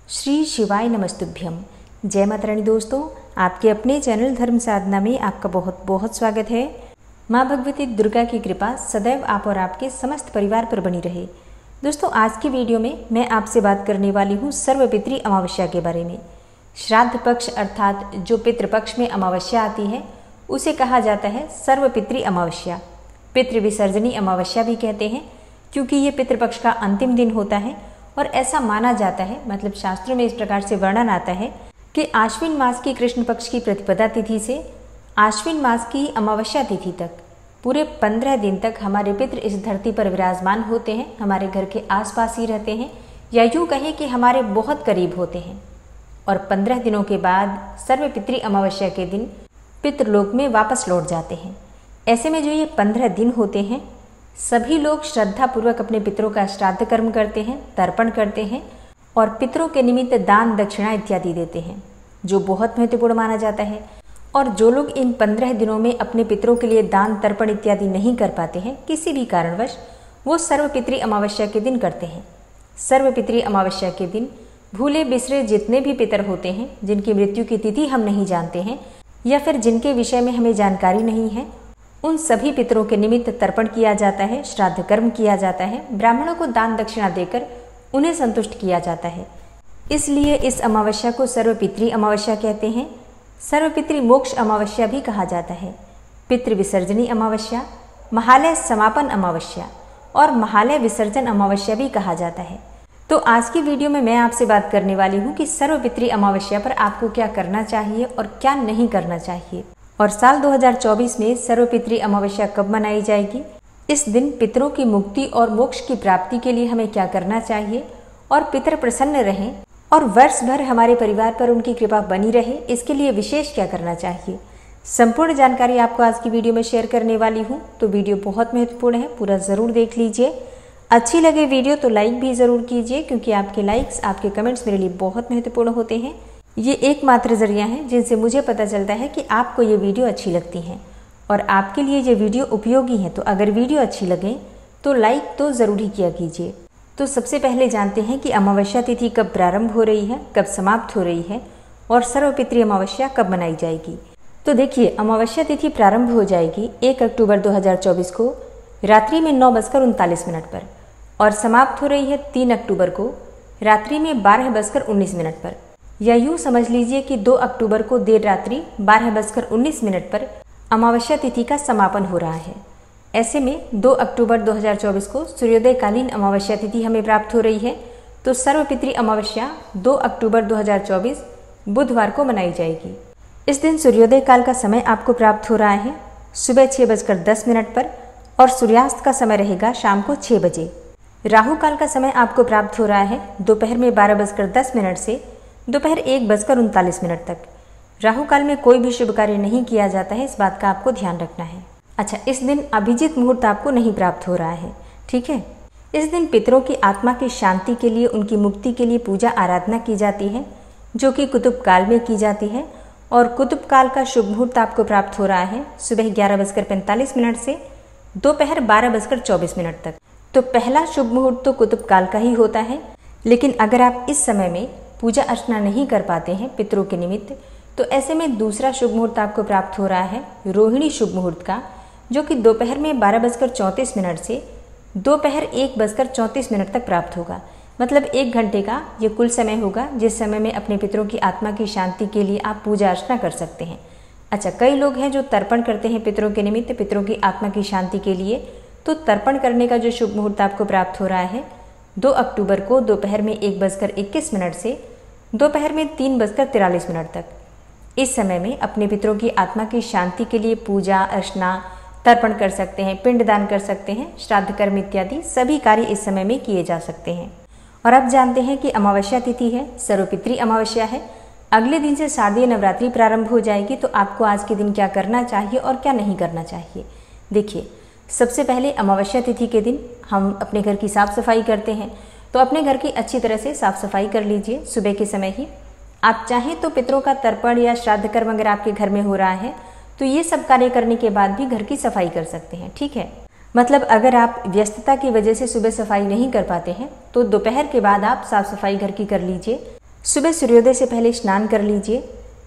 श्री शिवाय नमस्तुभ्यम। जय माता रानी। दोस्तों, आपके अपने चैनल धर्म साधना में आपका बहुत बहुत स्वागत है। माँ भगवती दुर्गा की कृपा सदैव आप और आपके समस्त परिवार पर बनी रहे। दोस्तों, आज की वीडियो में मैं आपसे बात करने वाली हूँ सर्वपितृ अमावस्या के बारे में। श्राद्ध पक्ष अर्थात जो पितृपक्ष में अमावस्या आती है उसे कहा जाता है सर्वपितृ अमावस्या। पितृ विसर्जनी अमावस्या भी कहते हैं, क्योंकि ये पितृपक्ष का अंतिम दिन होता है और ऐसा माना जाता है, मतलब शास्त्रों में इस प्रकार से वर्णन आता है कि आश्विन मास की कृष्ण पक्ष की प्रतिपदा तिथि से आश्विन मास की अमावस्या तिथि तक पूरे 15 दिन तक हमारे पितृ इस धरती पर विराजमान होते हैं, हमारे घर के आसपास ही रहते हैं, या यूँ कहें कि हमारे बहुत करीब होते हैं। और 15 दिनों के बाद सर्वपितृ अमावस्या के दिन पितृलोक में वापस लौट जाते हैं। ऐसे में जो ये 15 दिन होते हैं, सभी लोग श्रद्धापूर्वक अपने पितरों का श्राद्ध कर्म करते हैं, तर्पण करते हैं और पितरों के निमित्त दान दक्षिणा इत्यादि देते हैं, जो बहुत महत्वपूर्ण माना जाता है। और जो लोग इन 15 दिनों में अपने पितरों के लिए दान तर्पण इत्यादि नहीं कर पाते हैं किसी भी कारणवश, वो सर्वपितृ अमावस्या के दिन करते हैं। सर्वपितृ अमावस्या के दिन भूले बिसरे जितने भी पितर होते हैं, जिनकी मृत्यु की तिथि हम नहीं जानते हैं या फिर जिनके विषय में हमें जानकारी नहीं है, उन सभी पितरों के निमित्त तर्पण किया जाता है, श्राद्ध कर्म किया जाता है, ब्राह्मणों को दान दक्षिणा देकर उन्हें संतुष्ट किया जाता है। इसलिए इस अमावस्या को सर्वपितृ अमावस्या कहते हैं। सर्वपितृ मोक्ष अमावस्या भी कहा जाता है। पितृ विसर्जनी अमावस्या, महालय समापन अमावस्या और महालय विसर्जन अमावस्या भी कहा जाता है। तो आज की वीडियो में मैं आपसे बात करने वाली हूँ कि सर्वपितृ अमावस्या पर आपको क्या करना चाहिए और क्या नहीं करना चाहिए, और साल 2024 में सर्वपितृ अमावस्या कब मनाई जाएगी, इस दिन पितरों की मुक्ति और मोक्ष की प्राप्ति के लिए हमें क्या करना चाहिए और पितर प्रसन्न रहें और वर्ष भर हमारे परिवार पर उनकी कृपा बनी रहे, इसके लिए विशेष क्या करना चाहिए, संपूर्ण जानकारी आपको आज की वीडियो में शेयर करने वाली हूँ। तो वीडियो बहुत महत्वपूर्ण है, पूरा ज़रूर देख लीजिए। अच्छी लगे वीडियो तो लाइक भी ज़रूर कीजिए, क्योंकि आपके लाइक्स, आपके कमेंट्स मेरे लिए बहुत महत्वपूर्ण होते हैं। ये एकमात्र जरिया है जिनसे मुझे पता चलता है कि आपको ये वीडियो अच्छी लगती है और आपके लिए ये वीडियो उपयोगी है। तो अगर वीडियो अच्छी लगे तो लाइक तो ज़रूर ही किया कीजिए। तो सबसे पहले जानते हैं कि अमावस्या तिथि कब प्रारंभ हो रही है, कब समाप्त हो रही है और सर्वपितृ अमावस्या कब मनाई जाएगी। तो देखिए, अमावस्या तिथि प्रारंभ हो जाएगी 1 अक्टूबर 2024 को रात्रि में 9:39 पर और समाप्त हो रही है 3 अक्टूबर को रात्रि में 12:19 पर, या यूँ समझ लीजिए कि 2 अक्टूबर को देर रात्रि 12:19 पर अमावस्या तिथि का समापन हो रहा है। ऐसे में 2 अक्टूबर 2024 को सूर्योदयकालीन अमावस्या तिथि हमें प्राप्त हो रही है। तो सर्वपितृ अमावस्या 2 अक्टूबर 2024 बुधवार को मनाई जाएगी। इस दिन सूर्योदय काल का समय आपको प्राप्त हो रहा है सुबह 6:10 पर और सूर्यास्त का समय रहेगा शाम को 6 बजे। राहु काल का समय आपको प्राप्त हो रहा है दोपहर में 12:10 से दोपहर 1:39 तक। राहु काल में कोई भी शुभ कार्य नहीं किया जाता है, इस बात का आपको ध्यान रखना है। अच्छा, इस दिन अभिजीत मुहूर्त आपको नहीं प्राप्त हो रहा है, ठीक है। इस दिन पितरों की आत्मा की शांति के लिए, उनकी मुक्ति के लिए पूजा आराधना की जाती है, जो कि कुतुब काल में की जाती है। और कुतुब काल का शुभ मुहूर्त आपको प्राप्त हो रहा है सुबह 11:45 से दोपहर 12:24 तक। तो पहला शुभ मुहूर्त तो कुतुब काल का ही होता है, लेकिन अगर आप इस समय में पूजा अर्चना नहीं कर पाते हैं पितरों के निमित्त, तो ऐसे में दूसरा शुभ मुहूर्त आपको प्राप्त हो रहा है रोहिणी शुभ मुहूर्त का, जो कि दोपहर में 12:34 से दोपहर 1:34 तक प्राप्त होगा। मतलब 1 घंटे का ये कुल समय होगा, जिस समय में अपने पितरों की आत्मा की शांति के लिए आप पूजा अर्चना कर सकते हैं। अच्छा, कई लोग हैं जो तर्पण करते हैं पितरों के निमित्त, पितरों की आत्मा की शांति के लिए। तो तर्पण करने का जो शुभ मुहूर्त आपको प्राप्त हो रहा है 2 अक्टूबर को दोपहर में 1:21 से दोपहर में 3:43 तक। इस समय में अपने पितरों की आत्मा की शांति के लिए पूजा अर्चना, तर्पण कर सकते हैं, पिंडदान कर सकते हैं, श्राद्ध कर्म इत्यादि सभी कार्य इस समय में किए जा सकते हैं। और अब जानते हैं कि अमावस्या तिथि है, सर्वपितृ अमावस्या है। अगले दिन से शारदीय नवरात्रि प्रारंभ हो जाएगी। तो आपको आज के दिन क्या करना चाहिए और क्या नहीं करना चाहिए। देखिए, सबसे पहले अमावस्या तिथि के दिन हम अपने घर की साफ़ सफाई करते हैं, तो अपने घर की अच्छी तरह से साफ़ सफाई कर लीजिए सुबह के समय ही। आप चाहें तो पितरों का तर्पण या श्राद्ध कर्म अगर आपके घर में हो रहा है तो ये सब कार्य करने के बाद भी घर की सफाई कर सकते हैं, ठीक है। मतलब अगर आप व्यस्तता की वजह से सुबह सफाई नहीं कर पाते हैं तो दोपहर के बाद आप साफ़ सफाई घर की कर लीजिए। सुबह सूर्योदय से पहले स्नान कर लीजिए।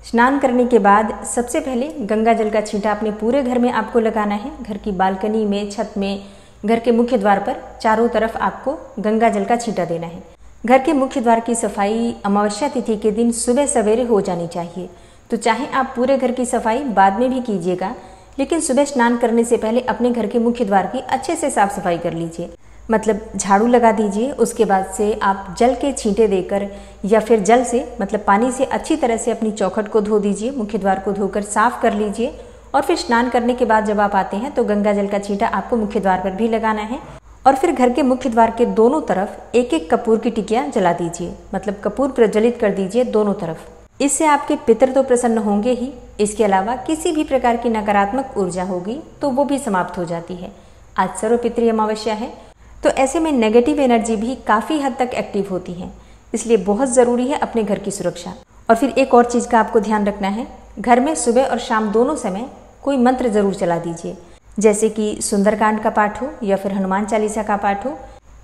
स्नान करने के बाद सबसे पहले गंगा जल का छींटा अपने पूरे घर में आपको लगाना है। घर की बालकनी में, छत में, घर के मुख्य द्वार पर चारों तरफ आपको गंगा जल का छींटा देना है। घर के मुख्य द्वार की सफाई अमावस्या तिथि के दिन सुबह सवेरे हो जानी चाहिए। तो चाहे आप पूरे घर की सफाई बाद में भी कीजिएगा, लेकिन सुबह स्नान करने से पहले अपने घर के मुख्य द्वार की अच्छे से साफ सफाई कर लीजिए। मतलब झाड़ू लगा दीजिए। उसके बाद से आप जल के छींटे देकर या फिर जल से मतलब पानी से अच्छी तरह से अपनी चौखट को धो दीजिए, मुख्य द्वार को धोकर साफ कर लीजिए। और फिर स्नान करने के बाद जब आप आते हैं तो गंगा जल का छींटा आपको मुख्य द्वार पर भी लगाना है। और फिर घर के मुख्य द्वार के दोनों तरफ एक एक कपूर की टिकिया जला दीजिए, मतलब कपूर प्रज्वलित कर दीजिए दोनों तरफ। इससे आपके पितर तो प्रसन्न होंगे ही, इसके अलावा किसी भी प्रकार की नकारात्मक ऊर्जा होगी तो वो भी समाप्त हो जाती है। आज सर्वपितृ अमावस्या है, तो ऐसे में नेगेटिव एनर्जी भी काफ़ी हद तक एक्टिव होती है, इसलिए बहुत ज़रूरी है अपने घर की सुरक्षा। और फिर एक और चीज़ का आपको ध्यान रखना है, घर में सुबह और शाम दोनों समय कोई मंत्र ज़रूर चला दीजिए, जैसे कि सुंदरकांड का पाठ हो या फिर हनुमान चालीसा का पाठ हो,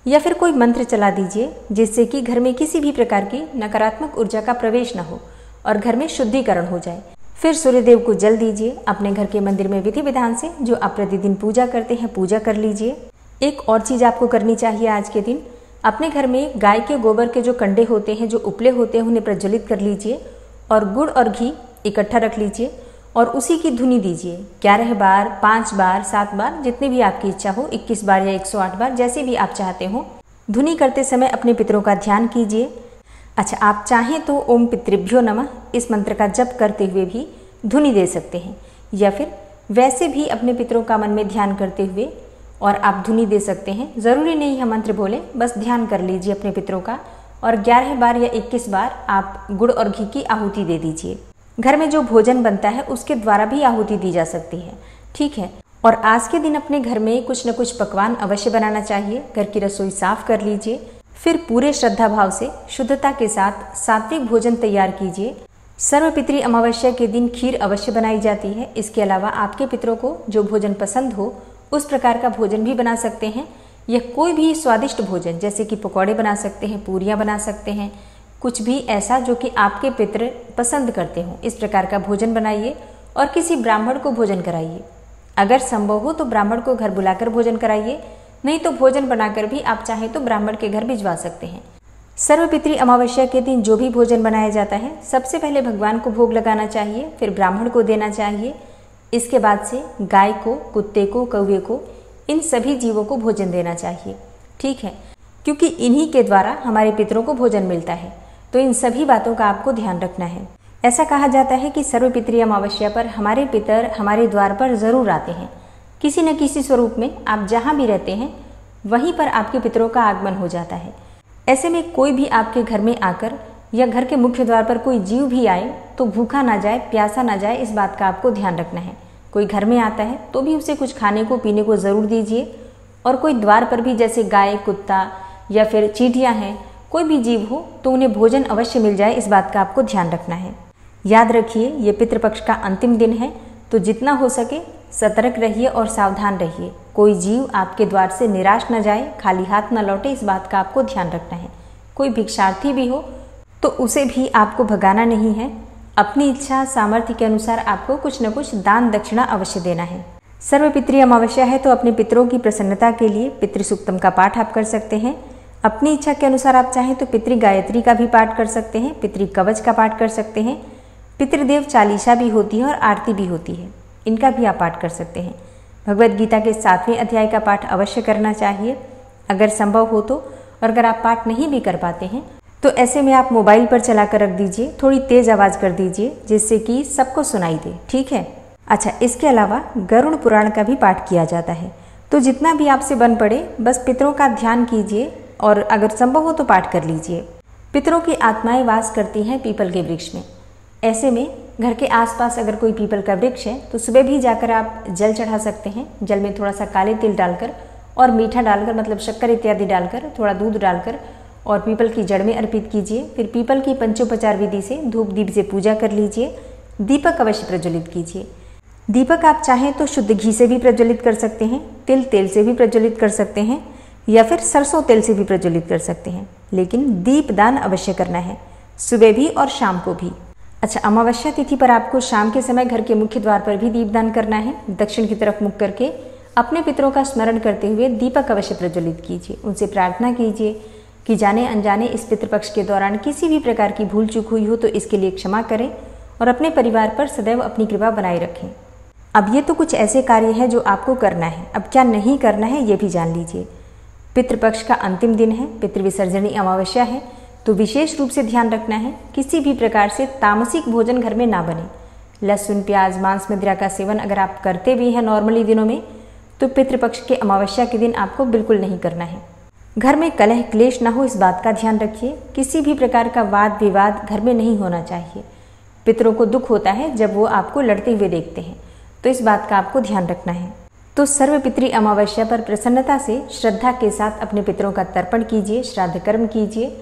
या फिर कोई मंत्र चला दीजिए जिससे कि घर में किसी भी प्रकार की नकारात्मक ऊर्जा का प्रवेश न हो और घर में शुद्धिकरण हो जाए। फिर सूर्यदेव को जल दीजिए। अपने घर के मंदिर में विधि विधान से जो आप प्रतिदिन पूजा करते हैं पूजा कर लीजिए। एक और चीज़ आपको करनी चाहिए आज के दिन, अपने घर में गाय के गोबर के जो कंडे होते हैं, जो उपले होते हैं, उन्हें प्रज्वलित कर लीजिए और गुड़ और घी इकट्ठा रख लीजिए और उसी की धुनी दीजिए 11 बार, 5 बार, 7 बार, जितनी भी आपकी इच्छा हो, 21 बार या 108 बार, जैसे भी आप चाहते हो। धुनी करते समय अपने पितरों का ध्यान कीजिए। अच्छा, आप चाहें तो ओम पितृभ्यो नमः इस मंत्र का जप करते हुए भी धुनी दे सकते हैं, या फिर वैसे भी अपने पितरों का मन में ध्यान करते हुए और आप धुनी दे सकते हैं। ज़रूरी नहीं है मंत्र बोले, बस ध्यान कर लीजिए अपने पितरों का और 11 बार या 21 बार आप गुड़ और घी की आहुति दे दीजिए। घर में जो भोजन बनता है उसके द्वारा भी आहुति दी जा सकती है, ठीक है। और आज के दिन अपने घर में कुछ न कुछ पकवान अवश्य बनाना चाहिए। घर की रसोई साफ कर लीजिए, फिर पूरे श्रद्धा भाव से शुद्धता के साथ सात्विक भोजन तैयार कीजिए। सर्वपितृ अमावस्या के दिन खीर अवश्य बनाई जाती है। इसके अलावा आपके पितरों को जो भोजन पसंद हो उस प्रकार का भोजन भी बना सकते हैं, या कोई भी स्वादिष्ट भोजन जैसे कि पकौड़े बना सकते हैं, पूरियाँ बना सकते हैं, कुछ भी ऐसा जो कि आपके पितर पसंद करते हो, इस प्रकार का भोजन बनाइए और किसी ब्राह्मण को भोजन कराइए। अगर संभव हो तो ब्राह्मण को घर बुलाकर भोजन कराइए, नहीं तो भोजन बनाकर भी आप चाहें तो ब्राह्मण के घर भिजवा सकते हैं। सर्वपितृ अमावस्या के दिन जो भी भोजन बनाया जाता है सबसे पहले भगवान को भोग लगाना चाहिए, फिर ब्राह्मण को देना चाहिए। इसके बाद से गाय को, कुत्ते को, कौवे को, इन सभी जीवों को भोजन देना चाहिए, ठीक है, क्योंकि इन्हीं के द्वारा हमारे पितरों को भोजन मिलता है। तो इन सभी बातों का आपको ध्यान रखना है। ऐसा कहा जाता है कि सर्वपितृ अमावस्या पर हमारे पितर हमारे द्वार पर ज़रूर आते हैं, किसी न किसी स्वरूप में। आप जहाँ भी रहते हैं वहीं पर आपके पितरों का आगमन हो जाता है। ऐसे में कोई भी आपके घर में आकर या घर के मुख्य द्वार पर कोई जीव भी आए तो भूखा ना जाए, प्यासा ना जाए, इस बात का आपको ध्यान रखना है। कोई घर में आता है तो भी उसे कुछ खाने को पीने को ज़रूर दीजिए। और कोई द्वार पर भी जैसे गाय, कुत्ता या फिर चींटियाँ हैं, कोई भी जीव हो तो उन्हें भोजन अवश्य मिल जाए, इस बात का आपको ध्यान रखना है। याद रखिए ये पितृपक्ष का अंतिम दिन है, तो जितना हो सके सतर्क रहिए और सावधान रहिए। कोई जीव आपके द्वार से निराश न जाए, खाली हाथ न लौटे, इस बात का आपको ध्यान रखना है। कोई भिक्षार्थी भी हो तो उसे भी आपको भगाना नहीं है। अपनी इच्छा सामर्थ्य के अनुसार आपको कुछ न कुछ दान दक्षिणा अवश्य देना है। सर्वपितृ अमावस्या है तो अपने पितरों की प्रसन्नता के लिए पितृसूक्तम का पाठ आप कर सकते हैं। अपनी इच्छा के अनुसार आप चाहें तो पितृ गायत्री का भी पाठ कर सकते हैं, पितृ कवच का पाठ कर सकते हैं, पितृदेव चालीसा भी होती है और आरती भी होती है, इनका भी आप पाठ कर सकते हैं। भगवद गीता के 7वें अध्याय का पाठ अवश्य करना चाहिए अगर संभव हो तो। और अगर आप पाठ नहीं भी कर पाते हैं तो ऐसे में आप मोबाइल पर चला कर रख दीजिए, थोड़ी तेज़ आवाज़ कर दीजिए जिससे कि सबको सुनाई दे, ठीक है। अच्छा, इसके अलावा गरुड़ पुराण का भी पाठ किया जाता है। तो जितना भी आपसे बन पड़े बस पितरों का ध्यान कीजिए और अगर संभव हो तो पाठ कर लीजिए। पितरों की आत्माएं वास करती हैं पीपल के वृक्ष में। ऐसे में घर के आसपास अगर कोई पीपल का वृक्ष है तो सुबह भी जाकर आप जल चढ़ा सकते हैं। जल में थोड़ा सा काले तिल डालकर और मीठा डालकर, मतलब शक्कर इत्यादि डालकर, थोड़ा दूध डालकर और पीपल की जड़ में अर्पित कीजिए। फिर पीपल की पंचोपचार विधि से धूप दीप से पूजा कर लीजिए। दीपक अवश्य प्रज्वलित कीजिए। दीपक आप चाहें तो शुद्ध घी से भी प्रज्वलित कर सकते हैं, तिल तेल से भी प्रज्वलित कर सकते हैं, या फिर सरसों तेल से भी प्रज्वलित कर सकते हैं, लेकिन दीपदान अवश्य करना है। सुबह भी और शाम को भी। अच्छा, अमावस्या तिथि पर आपको शाम के समय घर के मुख्य द्वार पर भी दीपदान करना है। दक्षिण की तरफ मुख करके अपने पितरों का स्मरण करते हुए दीपक अवश्य प्रज्वलित कीजिए। उनसे प्रार्थना कीजिए कि जाने अनजाने इस पितृपक्ष के दौरान किसी भी प्रकार की भूल चूक हुई हो तो इसके लिए क्षमा करें और अपने परिवार पर सदैव अपनी कृपा बनाए रखें। अब ये तो कुछ ऐसे कार्य हैं जो आपको करना है। अब क्या नहीं करना है ये भी जान लीजिए। पितृपक्ष का अंतिम दिन है, पितृविसर्जनी अमावस्या है, तो विशेष रूप से ध्यान रखना है किसी भी प्रकार से तामसिक भोजन घर में ना बने। लहसुन, प्याज, मांस, मदिरा का सेवन अगर आप करते भी हैं नॉर्मली दिनों में तो पितृपक्ष के अमावस्या के दिन आपको बिल्कुल नहीं करना है। घर में कलह क्लेश ना हो इस बात का ध्यान रखिए। किसी भी प्रकार का वाद विवाद घर में नहीं होना चाहिए। पितरों को दुख होता है जब वो आपको लड़ते हुए देखते हैं, तो इस बात का आपको ध्यान रखना है। तो सर्वपितृ अमावस्या पर प्रसन्नता से श्रद्धा के साथ अपने पितरों का तर्पण कीजिए, श्राद्ध कर्म कीजिए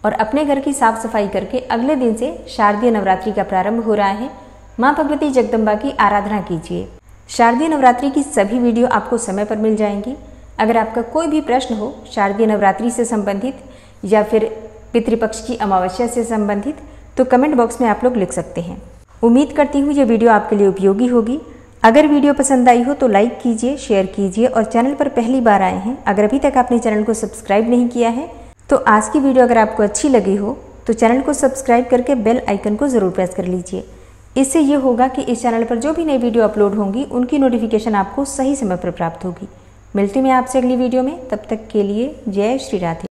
और अपने घर की साफ सफाई करके अगले दिन से शारदीय नवरात्रि का प्रारंभ हो रहा है। माँ भगवती जगदम्बा की आराधना कीजिए। शारदीय नवरात्रि की सभी वीडियो आपको समय पर मिल जाएंगी। अगर आपका कोई भी प्रश्न हो शारदीय नवरात्रि से संबंधित या फिर पितृपक्ष की अमावस्या से संबंधित तो कमेंट बॉक्स में आप लोग लिख सकते हैं। उम्मीद करती हूँ ये वीडियो आपके लिए उपयोगी होगी। अगर वीडियो पसंद आई हो तो लाइक कीजिए, शेयर कीजिए और चैनल पर पहली बार आए हैं, अगर अभी तक आपने चैनल को सब्सक्राइब नहीं किया है तो आज की वीडियो अगर आपको अच्छी लगी हो तो चैनल को सब्सक्राइब करके बेल आइकन को ज़रूर प्रेस कर लीजिए। इससे ये होगा कि इस चैनल पर जो भी नई वीडियो अपलोड होंगी उनकी नोटिफिकेशन आपको सही समय पर प्राप्त होगी। मिलती मैं आपसे अगली वीडियो में, तब तक के लिए जय श्री राधे।